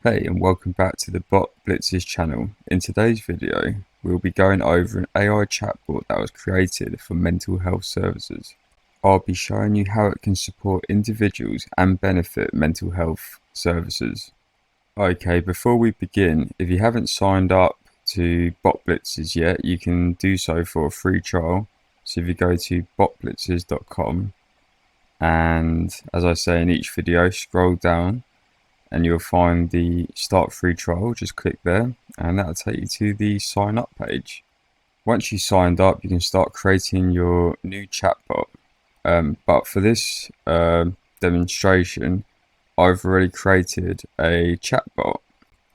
Hey, and welcome back to the BotBlitzers channel. In today's video, we'll be going over an AI chatbot that was created for mental health services. I'll be showing you how it can support individuals and benefit mental health services. Okay, before we begin, if you haven't signed up to BotBlitzers yet, you can do so for a free trial. So if you go to botblitzers.com, and as I say in each video, scroll down and you'll find the start free trial. Just click there and that'll take you to the sign up page. Once you signed up, you can start creating your new chatbot. But for this demonstration, I've already created a chatbot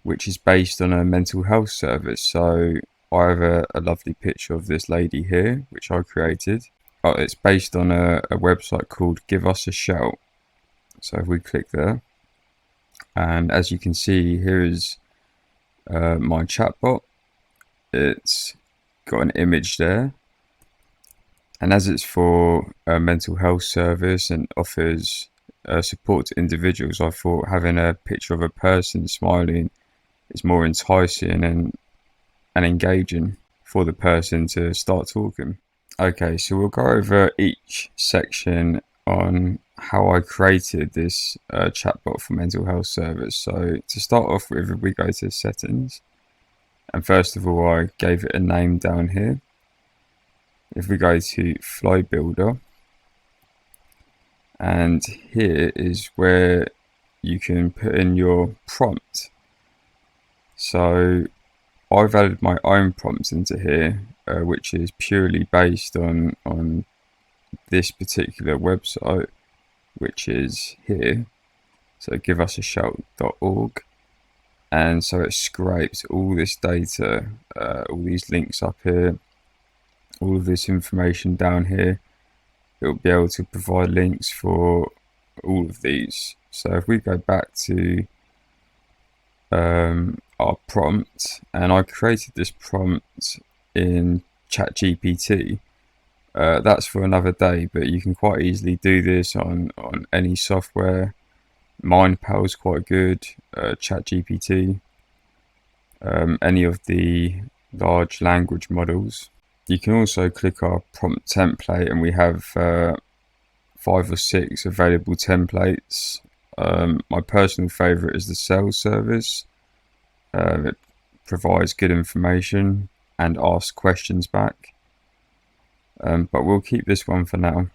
which is based on a mental health service. So I have a lovely picture of this lady here which I created. It's based on a website called Give Us a Shout. So if we click there, and as you can see, here is my chatbot. It's got an image there, and as it's for a mental health service and offers support to individuals, I thought having a picture of a person smiling is more enticing and engaging for the person to start talking. Okay, so we'll go over each section on how I created this chatbot for mental health service. So to start off with, we go to settings, and first of all I gave it a name down here. If we go to flow builder, and here is where you can put in your prompt. So I've added my own prompts into here, which is purely based on this particular website, which is here. So giveusashout.org, and so it scrapes all this data, all these links up here, all of this information down here. It'll be able to provide links for all of these. So if we go back to our prompt, and I created this prompt in ChatGPT. That's for another day, but you can quite easily do this on any software. MindPal is quite good, ChatGPT, any of the large language models. You can also click our prompt template, and we have 5 or 6 available templates. My personal favorite is the sales service. It provides good information and asks questions back. But we'll keep this one for now.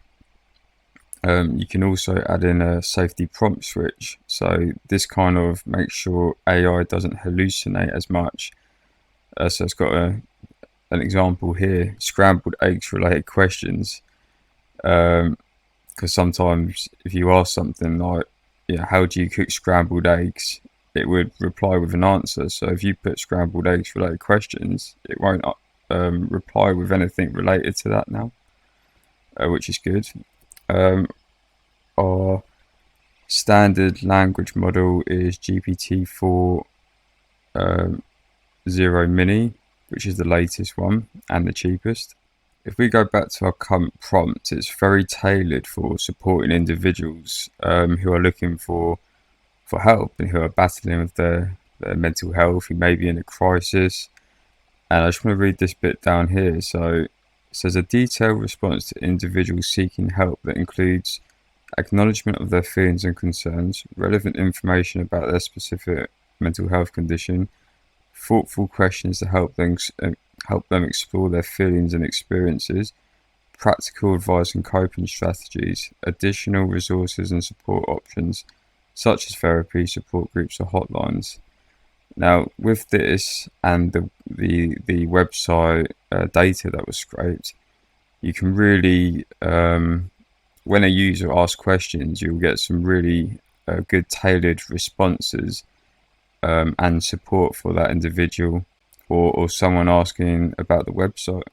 You can also add in a safety prompt switch. So this kind of makes sure AI doesn't hallucinate as much. So it's got an example here, scrambled eggs related questions. Because sometimes if you ask something like, how do you cook scrambled eggs? It would reply with an answer. So if you put scrambled eggs related questions, it won't reply with anything related to that now, which is good. Our standard language model is GPT-4 0 mini, which is the latest one and the cheapest. If we go back to our current prompt, it's very tailored for supporting individuals who are looking for help and who are battling with their mental health, who may be in a crisis. And I just want to read this bit down here. So it says a detailed response to individuals seeking help that includes acknowledgement of their feelings and concerns, relevant information about their specific mental health condition, thoughtful questions to help them explore their feelings and experiences, practical advice and coping strategies, additional resources and support options such as therapy, support groups or hotlines. Now with this and the website data that was scraped, you can really, when a user asks questions, you'll get some really good tailored responses and support for that individual or someone asking about the website.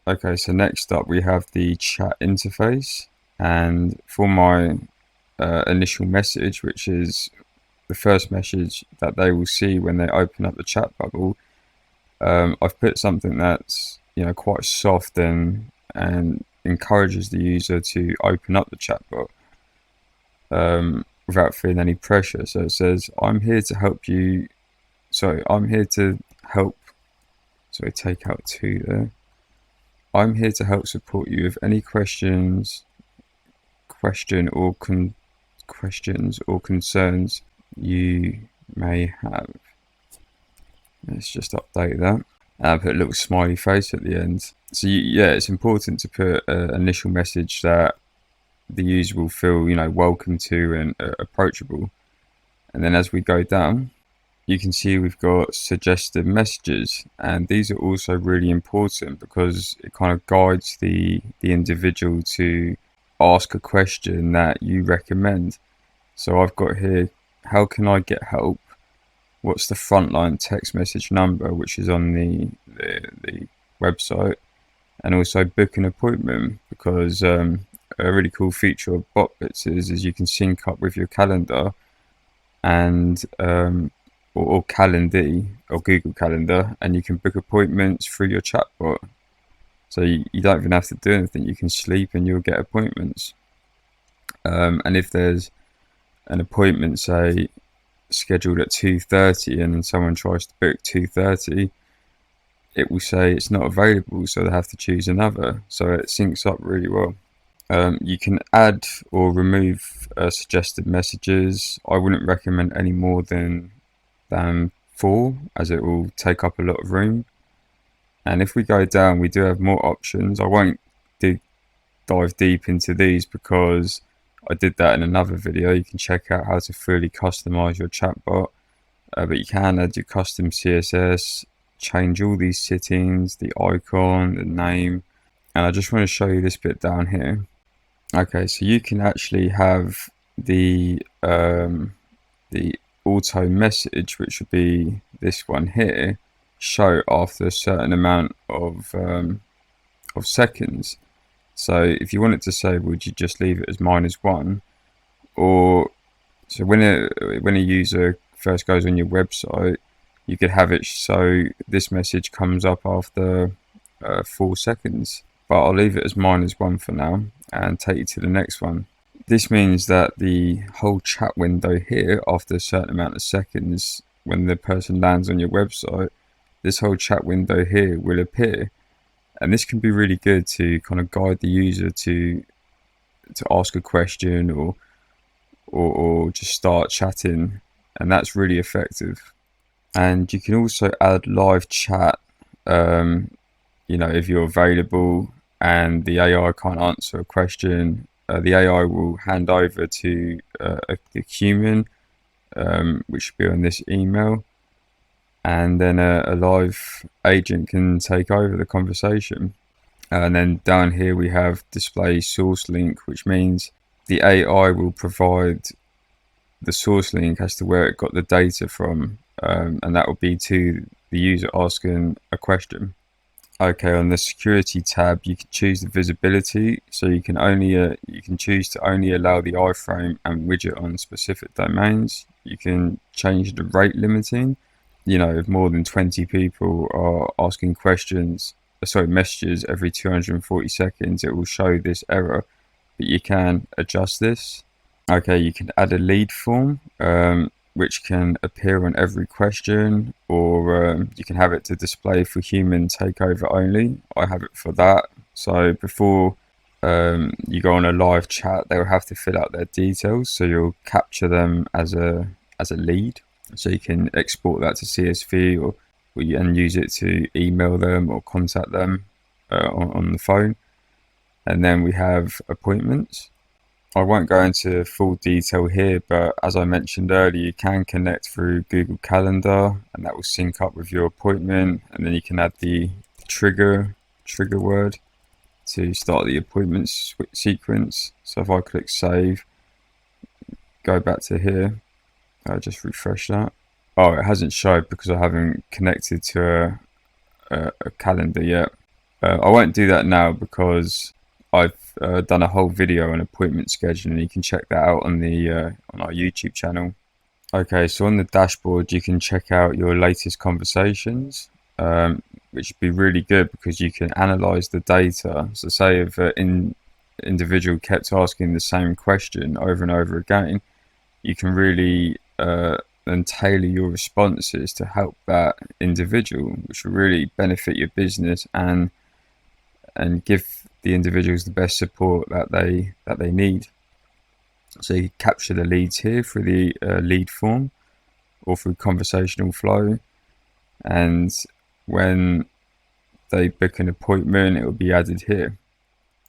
Okay, so next up we have the chat interface, and for my initial message, which is the first message that they will see when they open up the chat bubble, I've put something that's quite soft and encourages the user to open up the chatbot. without feeling any pressure. So it says, I'm here to help you. Sorry, I'm here to help. Sorry, take out two there. I'm here to help support you with any questions or concerns you may have. Let's just update that. Put a little smiley face at the end. So yeah, it's important to put an initial message that the user will feel, welcome to and approachable. And then as we go down, you can see we've got suggested messages, and these are also really important because it kind of guides the individual to ask a question that you recommend. So I've got here, how can I get help? What's the frontline text message number, which is on the website, and also book an appointment, because a really cool feature of BotBlitzers is you can sync up with your calendar and or Calendly or Google Calendar, and you can book appointments through your chatbot. So you don't even have to do anything. You can sleep and you'll get appointments. And if there's an appointment, say, scheduled at 2:30 and someone tries to book 2:30, it will say it's not available, so they have to choose another. So it syncs up really well. You can add or remove suggested messages. I wouldn't recommend any more than 4, as it will take up a lot of room. And if we go down, we do have more options. I won't dive deep into these because I did that in another video. You can check out how to fully customize your chatbot, but you can add your custom CSS, change all these settings, the icon, the name, and I just want to show you this bit down here. Okay, so you can actually have the auto message, which would be this one here, show after a certain amount of seconds. So if you wanted to say, would you just leave it as -1, or so when a user first goes on your website, you could have it so this message comes up after 4 seconds. But I'll leave it as -1 for now and take you to the next one. This means that the whole chat window here, after a certain amount of seconds, when the person lands on your website, this whole chat window here will appear. And this can be really good to kind of guide the user to ask a question or just start chatting, and that's really effective. And you can also add live chat, if you're available and the AI can't answer a question, the AI will hand over to the human, which should be on this email, and then a live agent can take over the conversation. And then down here we have display source link, which means the AI will provide the source link as to where it got the data from, and that will be to the user asking a question. Okay, on the security tab, you can choose the visibility, so you can choose to only allow the iframe and widget on specific domains. You can change the rate limiting. If more than 20 people are asking messages every 240 seconds, it will show this error, but you can adjust this. Okay, you can add a lead form, which can appear on every question, or you can have it to display for human takeover only. I have it for that. So before you go on a live chat, they'll have to fill out their details, so you'll capture them as a lead. So you can export that to CSV and use it to email them or contact them on the phone. And then we have appointments. I won't go into full detail here, but as I mentioned earlier, you can connect through Google Calendar, and that will sync up with your appointment. And then you can add the trigger word to start the appointment sequence. So if I click save, go back to here, I'll just refresh that. Oh, it hasn't showed because I haven't connected to a calendar yet. I won't do that now because I've done a whole video on appointment scheduling. You can check that out on our YouTube channel. Okay, so on the dashboard, you can check out your latest conversations, which would be really good because you can analyze the data. So say if an individual kept asking the same question over and over again, you can really then tailor your responses to help that individual, which will really benefit your business and give the individuals the best support that they need. So you capture the leads here through the lead form or through conversational flow, and when they book an appointment, it will be added here.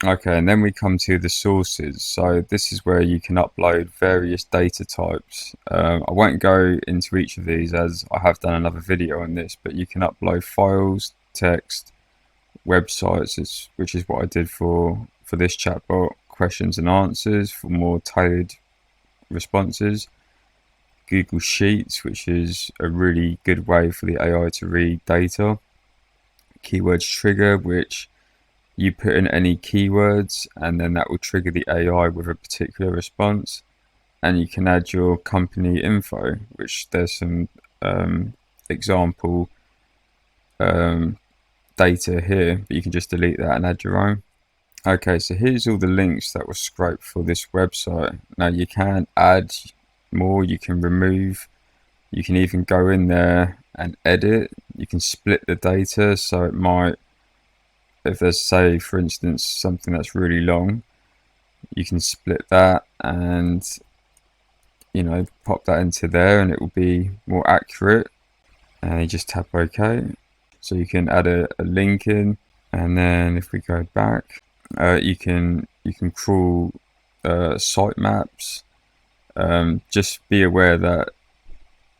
Okay, and then we come to the sources. So this is where you can upload various data types. I won't go into each of these as I have done another video on this, but you can upload files, text, websites, which is what I did for this chatbot, questions and answers for more tailored responses, Google Sheets, which is a really good way for the AI to read data, keywords trigger, which you put in any keywords and then that will trigger the AI with a particular response. And you can add your company info, which there's some example data here, but you can just delete that and add your own. Okay, so here's all the links that were scraped for this website. Now you can add more, you can remove, you can even go in there and edit. You can split the data, so it might, if there's, say for instance, something that's really long, you can split that and, you know, pop that into there and it will be more accurate. And you just tap OK. So you can add a link in, and then if we go back, you can crawl sitemaps. Just be aware that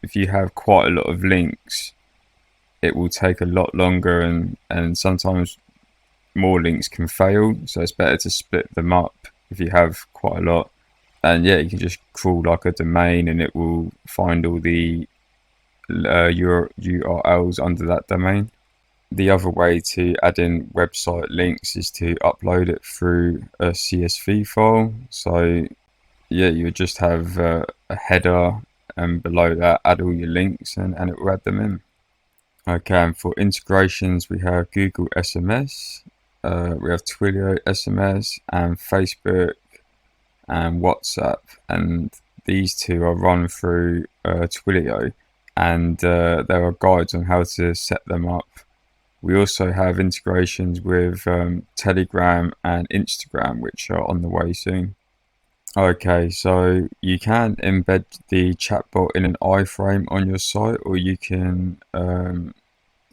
if you have quite a lot of links, it will take a lot longer, and sometimes more links can fail, so it's better to split them up if you have quite a lot. And yeah, you can just crawl like a domain and it will find all the your URLs under that domain. The other way to add in website links is to upload it through a CSV file. So yeah, you would just have a header, and below that add all your links, and it will add them in. Okay, and for integrations we have Google SMS, we have Twilio SMS, and Facebook and WhatsApp, and these two are run through Twilio, and there are guides on how to set them up. We also have integrations with Telegram and Instagram, which are on the way soon. Okay, so you can embed the chatbot in an iframe on your site, or you can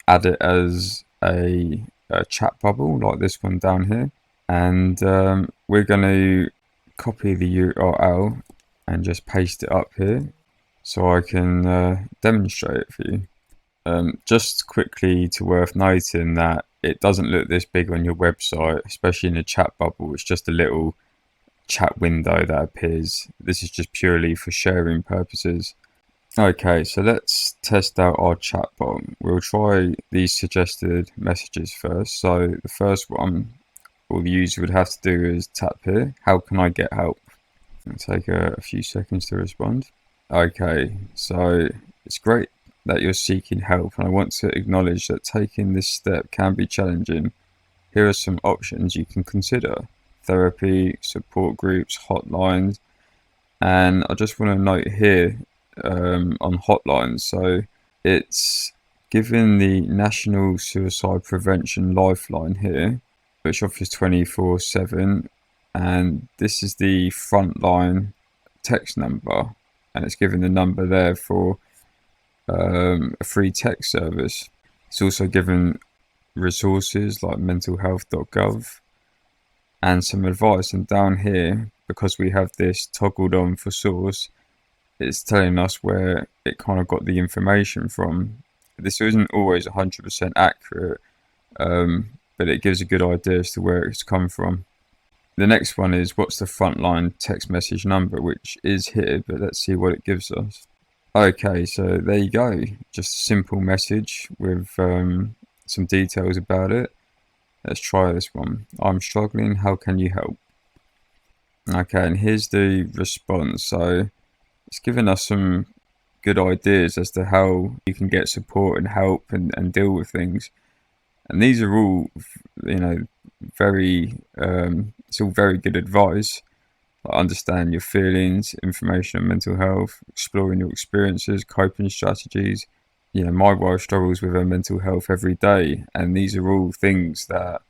add it as a chat bubble like this one down here. And we're going to copy the URL and just paste it up here so I can demonstrate it for you. Just quickly to worth noting that it doesn't look this big on your website, especially in a chat bubble. It's just a little chat window that appears. This is just purely for sharing purposes. Okay, so let's test out our chatbot. We'll try these suggested messages first. So the first one, all the user would have to do is tap here, how can I get help? It'll take a few seconds to respond. Okay, so it's great that you're seeking help, and I want to acknowledge that taking this step can be challenging. Here are some options you can consider: therapy, support groups, hotlines. And I just want to note here on hotlines, so it's given the National Suicide Prevention Lifeline here, which offers 24/7, and this is the frontline text number, and it's given the number there for a free text service. It's also given resources like mentalhealth.gov and some advice, and down here, because we have this toggled on for source, it's telling us where it kind of got the information from. This isn't always 100% accurate, but it gives a good idea as to where it's come from. The next one is what's the frontline text message number, which is here, but let's see what it gives us. Okay, so there you go, just a simple message with some details about it. Let's try this one. I'm struggling, how can you help? Okay, and here's the response. So it's given us some good ideas as to how you can get support and help and deal with things. And these are all, you know, very, it's all very good advice. like understand your feelings, information on mental health, exploring your experiences, coping strategies. My wife struggles with her mental health every day, and these are all things that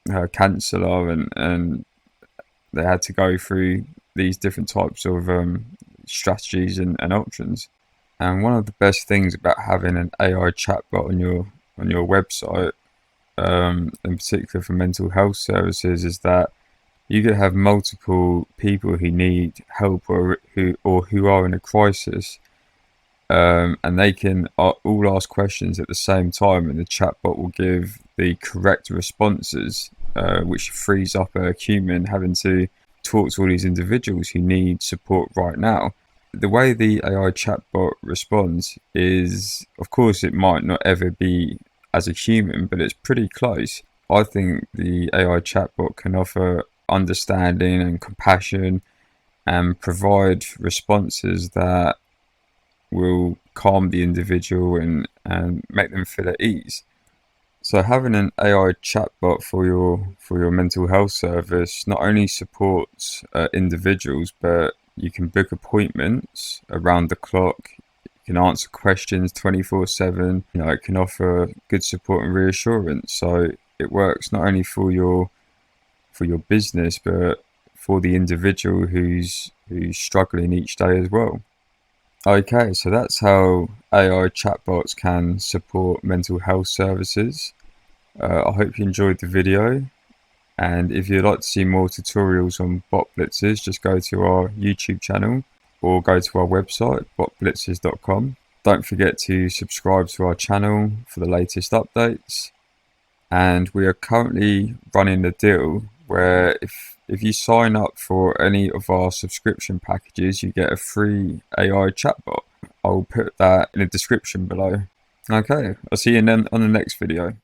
her counsellor and they had to go through these different types of strategies and options. And one of the best things about having an AI chatbot on your website, in particular for mental health services, is that you could have multiple people who need help or who are in a crisis, and they can all ask questions at the same time, and the chatbot will give the correct responses, which frees up a human having to talk to all these individuals who need support right now. The way the AI chatbot responds is, of course, it might not ever be as a human, but it's pretty close. I think the AI chatbot can offer understanding and compassion and provide responses that will calm the individual and make them feel at ease. So having an AI chatbot for your mental health service not only supports individuals, but you can book appointments around the clock. You can answer questions 24/7. It can offer good support and reassurance. So it works not only for your business, but for the individual who's struggling each day as well. Okay, so that's how AI chatbots can support mental health services. I hope you enjoyed the video, and if you'd like to see more tutorials on BotBlitzers, just go to our YouTube channel or go to our website, botblitzers.com. Don't forget to subscribe to our channel for the latest updates. And we are currently running a deal where if you sign up for any of our subscription packages, you get a free AI chatbot. I'll put that in the description below. Okay, I'll see you on the next video.